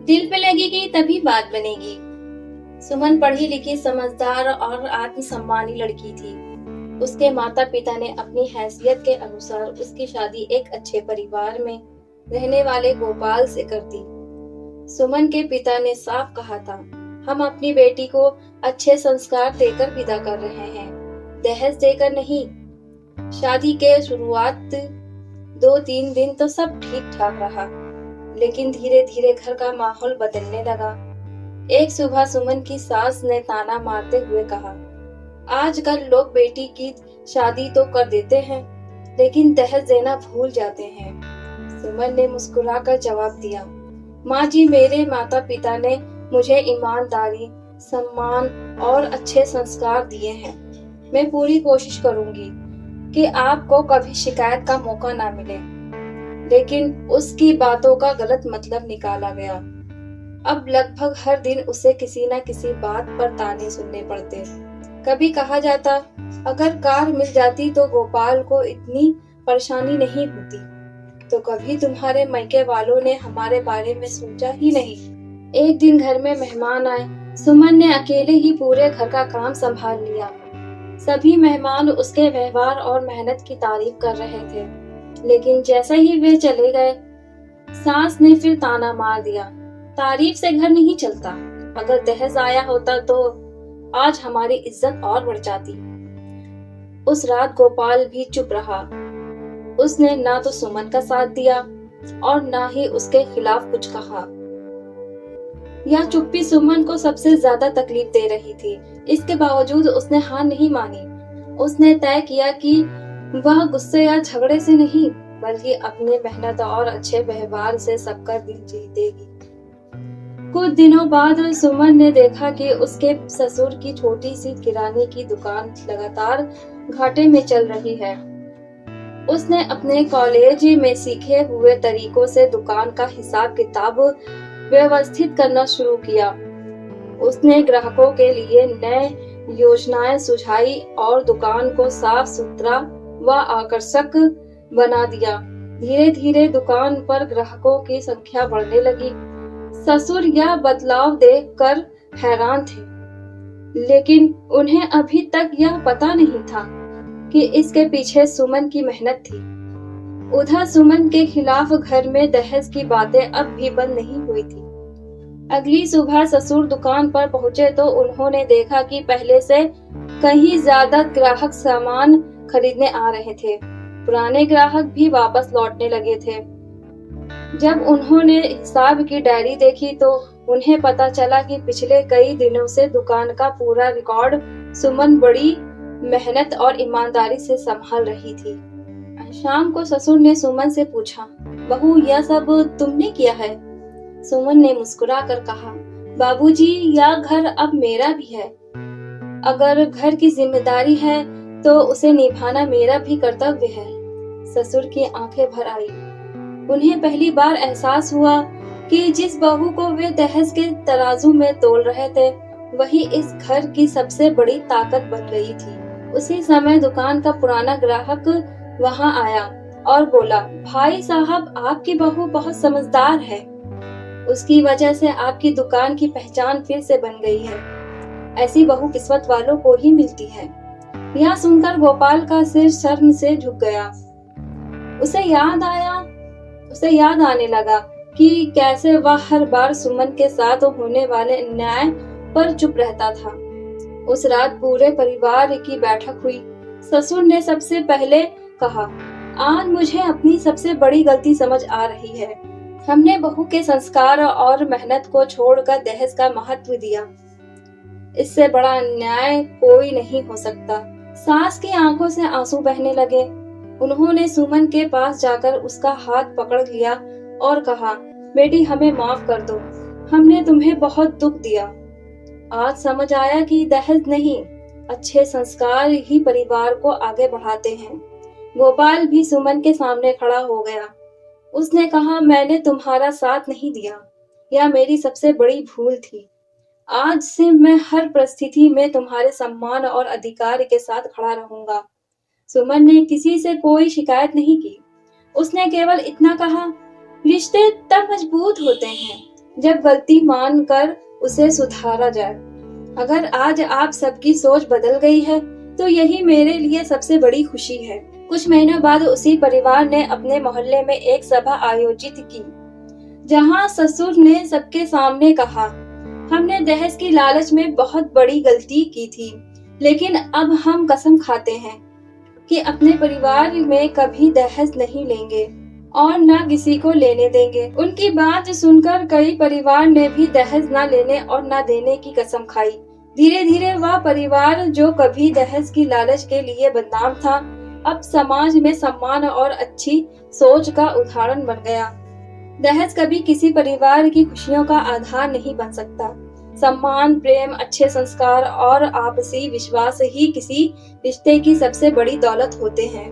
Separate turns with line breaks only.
दिल पे लगेगी तभी बात बनेगी। सुमन पढ़ी लिखी, समझदार और आत्मसम्मानी लड़की थी। उसके माता पिता ने अपनी हैसियत के अनुसार उसकी शादी एक अच्छे परिवार में रहने वाले गोपाल से कर दी। सुमन के पिता ने साफ कहा था, हम अपनी बेटी को अच्छे संस्कार देकर विदा कर रहे हैं, दहेज देकर नहीं। शादी के शुरुआत 2-3 दिन तो सब ठीक ठाक रहा, लेकिन धीरे धीरे घर का माहौल बदलने लगा। एक सुबह सुमन की सास ने ताना मारते हुए कहा, आजकल लोग बेटी की शादी तो कर देते हैं, लेकिन दहेज देना भूल जाते हैं। सुमन ने मुस्कुराकर जवाब दिया, माँ जी, मेरे माता पिता ने मुझे ईमानदारी, सम्मान और अच्छे संस्कार दिए हैं। मैं पूरी कोशिश करूंगी कि आपको कभी शिकायत का मौका ना मिले। लेकिन उसकी बातों का गलत मतलब निकाला गया। अब लगभग हर दिन उसे किसी न किसी बात पर ताने सुनने पड़ते। कभी कहा जाता, अगर कार मिल जाती तो गोपाल को इतनी परेशानी नहीं होती, तो कभी तुम्हारे मायके वालों ने हमारे बारे में सोचा ही नहीं। एक दिन घर में मेहमान आए। सुमन ने अकेले ही पूरे घर का काम संभाल लिया। सभी मेहमान उसके व्यवहार और मेहनत की तारीफ कर रहे थे, लेकिन जैसे ही वे चले गए, सास ने फिर ताना मार दिया, तारीफ से घर नहीं चलता। अगर दहेज आया होता तो आज हमारी इज्जत और बढ़ जाती। उस रात गोपाल भी चुप रहा। उसने ना तो सुमन का साथ दिया और ना ही उसके खिलाफ कुछ कहा। यह चुप्पी सुमन को सबसे ज्यादा तकलीफ दे रही थी। इसके बावजूद उसने हार नहीं मानी। उसने तय किया कि वह गुस्से या झगड़े से नहीं, बल्कि अपने मेहनत और अच्छे व्यवहार से सबका दिल जीतेगी। कुछ दिनों बाद सुमन ने देखा कि उसके ससुर की छोटी सी किराने की दुकान लगातार घाटे में चल रही है। उसने अपने कॉलेज में सीखे हुए तरीकों से दुकान का हिसाब किताब व्यवस्थित करना शुरू किया। उसने ग्राहकों के लिए नए योजनाएं सुझाई और दुकान को साफ सुथरा व आकर्षक बना दिया। धीरे धीरे दुकान पर ग्राहकों की संख्या बढ़ने लगी। ससुर यह बदलाव देखकर हैरान थे, लेकिन उन्हें अभी तक यह पता नहीं था कि इसके पीछे सुमन की मेहनत थी। उधर सुमन के खिलाफ घर में दहेज की बातें अब भी बंद नहीं हुई थी। अगली सुबह ससुर दुकान पर पहुंचे तो उन्होंने देखा कि पहले से कहीं ज्यादा ग्राहक सामान खरीदने आ रहे थे। पुराने ग्राहक भी वापस लौटने लगे थे। जब उन्होंने हिसाब की डायरी देखी तो उन्हें पता चला कि पिछले कई दिनों से दुकान का पूरा रिकॉर्ड सुमन बड़ी मेहनत और ईमानदारी से संभाल रही थी। शाम को ससुर ने सुमन से पूछा, बहू, यह सब तुमने किया है? सुमन ने मुस्कुरा कर कहा, बाबूजी, यह घर अब मेरा भी है। अगर घर की जिम्मेदारी है तो उसे निभाना मेरा भी कर्तव्य है। ससुर की आंखें भर आई। उन्हें पहली बार एहसास हुआ कि जिस बहू को वे दहेज के तराजू में तोल रहे थे, वही इस घर की सबसे बड़ी ताकत बन गई थी। उसी समय दुकान का पुराना ग्राहक वहां आया और बोला, भाई साहब, आपकी बहू बहुत समझदार है। उसकी वजह से आपकी दुकान की पहचान फिर से बन गई है। ऐसी बहू किस्मत वालों को ही मिलती है। यह सुनकर गोपाल का सिर शर्म से झुक गया। उसे याद आने लगा कि कैसे वह हर बार सुमन के साथ होने वाले अन्याय पर चुप रहता था। उस रात पूरे परिवार की बैठक हुई। ससुर ने सबसे पहले कहा, आज मुझे अपनी सबसे बड़ी गलती समझ आ रही है। हमने बहू के संस्कार और मेहनत को छोड़कर दहेज का महत्व दिया। इससे बड़ा अन्याय कोई नहीं हो सकता। सास की आंखों से आंसू बहने लगे। उन्होंने सुमन के पास जाकर उसका हाथ पकड़ लिया और कहा, बेटी, हमें माफ कर दो। हमने तुम्हें बहुत दुख दिया। आज समझ आया कि दहेज नहीं, अच्छे संस्कार ही परिवार को आगे बढ़ाते हैं। गोपाल भी सुमन के सामने खड़ा हो गया। उसने कहा, मैंने तुम्हारा साथ नहीं दिया, यह मेरी सबसे बड़ी भूल थी। आज से मैं हर परिस्थिति में तुम्हारे सम्मान और अधिकार के साथ खड़ा रहूंगा। सुमन ने किसी से कोई शिकायत नहीं की। उसने केवल इतना कहा, रिश्ते तब मजबूत होते हैं जब गलती मानकर उसे सुधारा जाए। अगर आज आप सबकी सोच बदल गई है तो यही मेरे लिए सबसे बड़ी खुशी है। कुछ महीनों बाद उसी परिवार ने अपने मोहल्ले में एक सभा आयोजित की, जहां ससुर ने सबके सामने कहा, हमने दहेज की लालच में बहुत बड़ी गलती की थी, लेकिन अब हम कसम खाते हैं कि अपने परिवार में कभी दहेज नहीं लेंगे और न किसी को लेने देंगे। उनकी बात सुनकर कई परिवार ने भी दहेज न लेने और न देने की कसम खाई। धीरे धीरे वह परिवार जो कभी दहेज की लालच के लिए बदनाम था, अब समाज में सम्मान और अच्छी सोच का उदाहरण बन गया। दहेज कभी किसी परिवार की खुशियों का आधार नहीं बन सकता। सम्मान, प्रेम, अच्छे संस्कार और आपसी विश्वास ही किसी रिश्ते की सबसे बड़ी दौलत होते हैं।